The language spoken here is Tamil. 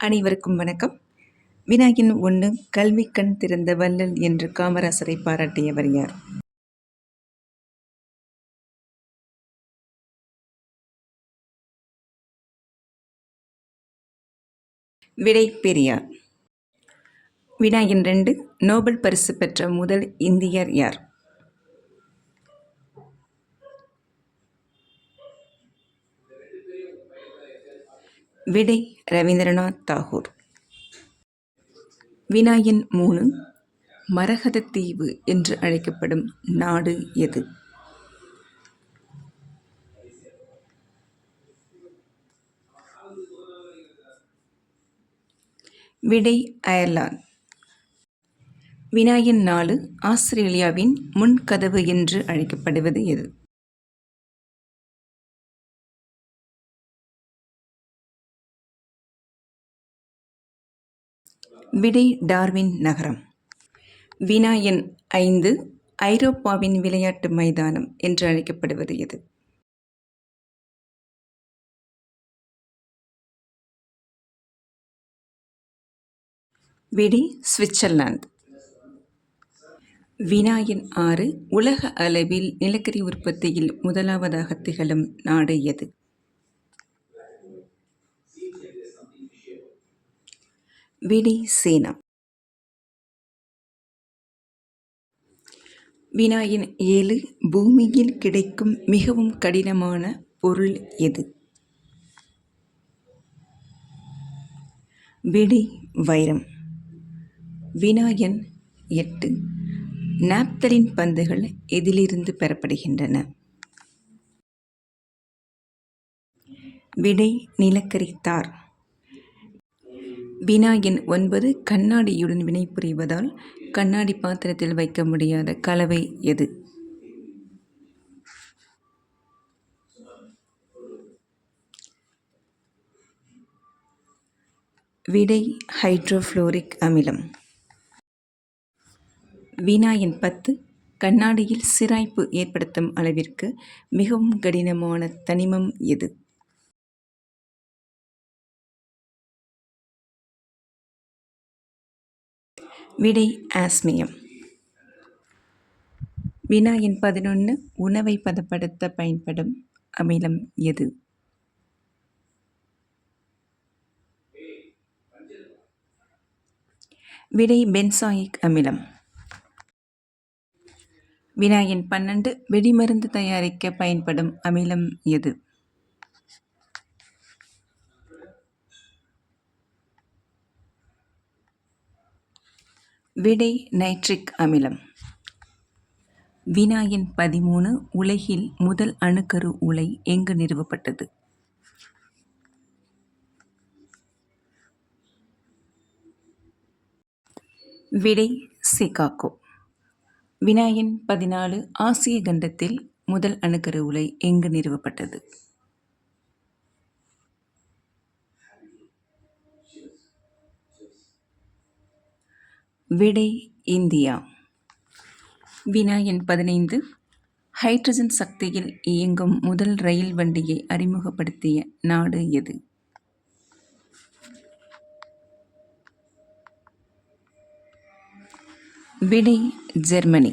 அனைவருக்கும் வணக்கம். வினாயின் 1 கல்விக் கண் திறந்த வள்ளல் என்று காமராசரை பாராட்டியவர் யார்? விடை பெரியார். வினாயின் 2 நோபல் பரிசு பெற்ற முதல் இந்தியர் யார்? விடை ரவீந்திரநாத் தாகூர். வினாயின் 3 மரகதத் தீவு என்று அழைக்கப்படும் நாடு எது? விடை அயர்லாந்து. வினாயின் 4 ஆஸ்திரேலியாவின் முன்கதவு என்று அழைக்கப்படுவது எது? விடை டார்வின் நகரம். வினாயின் 5 ஐரோப்பாவின் விளையாட்டு மைதானம் என்று அழைக்கப்படுவது எது? விடை சுவிட்சர்லாந்து. வினாயின் 6 உலக அளவில் நிலக்கரி உற்பத்தியில் முதலாவதாக திகழும் நாடு எது? விடை சீனா. வினாயின் 7 பூமியில் கிடைக்கும் மிகவும் கடினமான பொருள் எது? விடை வைரம். வினாயின் 8 நாப்தலின் பந்துகள் எதிலிருந்து பெறப்படுகின்றன? விடை நிலக்கரி தார். வினாயின் 9 கண்ணாடியுடன் வினைபுரிவதால் கண்ணாடி பாத்திரத்தில் வைக்க முடியாத கலவை எது? விடை ஹைட்ரோஃப்ளோரிக் அமிலம். வினாயின் 10 கண்ணாடியில் சிராய்ப்பு ஏற்படுத்தும் அளவிற்கு மிகவும் கடினமான தனிமம் எது? விடை ஆஸ்மியம். வினாயின் 11 உணவை பதப்படுத்த பயன்படும் அமிலம் எது? விடை பென்சாயிக் அமிலம். வினாயின் 12 வெடிமருந்து தயாரிக்க பயன்படும் அமிலம் எது? விடை நைட்ரிக் அமிலம். வினாயின் 13 உலகில் முதல் அணுக்கரு உலை எங்கு நிறுவப்பட்டது? விடை சிகாகோ. வினாயின் 14 ஆசிய கண்டத்தில் முதல் அணுக்கரு உலை எங்கு நிறுவப்பட்டது? விடை இந்தியா. வினாயின் 15 ஹைட்ரஜன் சக்தியில் இயங்கும் முதல் ரயில் வண்டியை அறிமுகப்படுத்திய நாடு எது? விடை ஜெர்மனி.